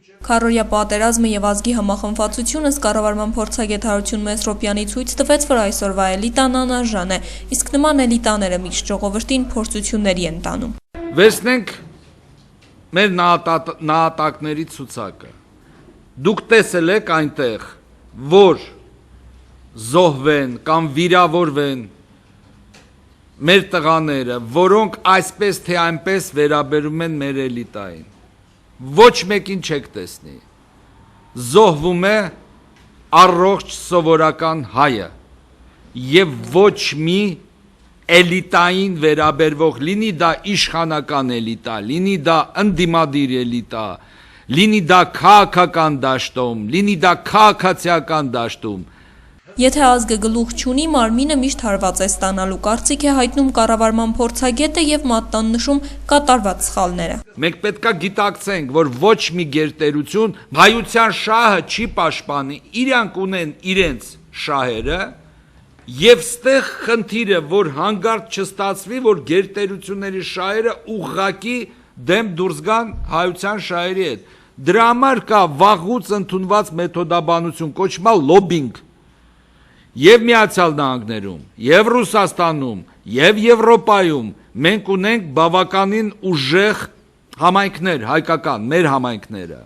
Քառօրյա պատերազմը եւ ազգի համախմբվածությունը կառավարման փորձագետ Հարություն Մեսրոպյանի ցույց տվեց, որ այսօրվա էլիտան անարժան է, իսկ նման էլիտաները միշտ ժողովրդին փորձությունների են տանում։ Վերցնենք մեր նահատակների ցուցակը։ Դուք տեսել եք այնտեղ, որ զոհվեն կամ վիրավորվեն մեր տղաները, որոնք այսպես թե այնպես վերաբերում են մեր էլիտային։ Ոչ մեկին չեք տեսնի։ Զոհվում է առողջ սովորական հայը եւ ոչ մի էլիտային վերաբերվող, լինի դա իշխանական էլիտա, լինի դա ընդդիմադիր էլիտա, լինի դա քաղաքական դաշտում, լինի դա քաղաքացիական դաշտում։ Եթե ազգը գլուխ չունի, մարմինը միշտ հարված է ստանալու, կարծիք է հայտնում կառավարման փորձագետը եւ մատնանշում կատարված սխալները։ Մենք պետքա գիտակցենք, որ ոչ մի գերտերություն հայության շահը չի պաշտպանի, իրանք ունեն իրենց շահերը եւ ստեղ խնդիրը, որ հանգարտ չստացվի, որ գերտերությունների շահերը ուղղակի դեմ դուրս գան հայության շահերի հետ։ Դրա համար կա վաղուց ընդունված մեթոդաբանություն, կոչվում լոբինգ։ Եվ Միացյալ Նահանգներում, եւ Ռուսաստանում, եւ Եվրոպայում մենք ունենք բավականին ուժեղ համայնքներ, հայկական, մեր համայնքները։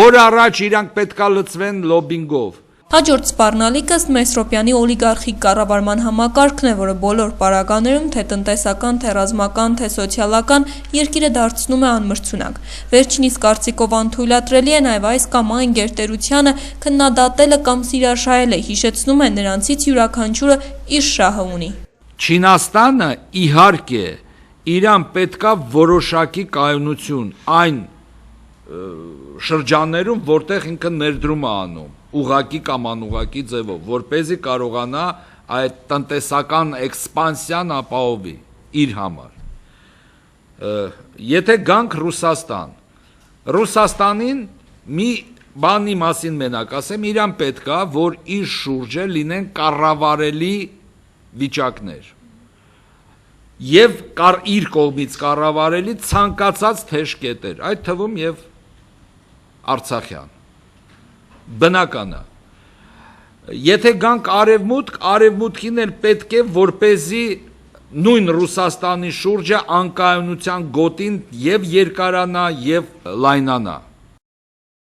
Օր առաջ իրանք պետքա լծվեն լոբինգով։ Հաջորդ սպառնալիքը ըստ Մեսրոպյանի օլիգարխիկ կառավարման համակարգն է, որը բոլոր պարագաներում, թե տնտեսական, թե ռազմական, թե սոցիալական, երկիրը դարձնում է անմրցունակ։ Վերջինիս կարծիքով անթույլատրելի է նաև այս կամ այն գերտերությանը քննադատելը կամ սիրաշահելը, հիշեցնում է նրանցից յուրաքանչյուրը իր շահը ունի։ Չինաստանը իհարկե իրան պետքա որոշակի կայունություն այն շրջաններում, որտեղ ինքը ներդրում է անում, ուղղակի կամ անուղղակի ձևով, որպեսզի կարողանա այդ տնտեսական էքսպանսիան ապահովի իր համար։ Եթե գանք Ռուսաստան, Ռուսաստանին մի բանի մասին մենակ ասեմ, իրան պետքա, որ իր շուրջը լինեն կառավարելի վիճակներ եւ իր կողմից կառավարելի ցանկացած թեժ կետեր, այդ թվում եւ Արցախյան։ Բնական է։ Եթե գանք արևմուտք, արևմուտքին էլ պետք է, որպեսզի նույն Ռուսաստանի շուրջը անկայունության գոտին եւ երկարանա եւ լայնանա։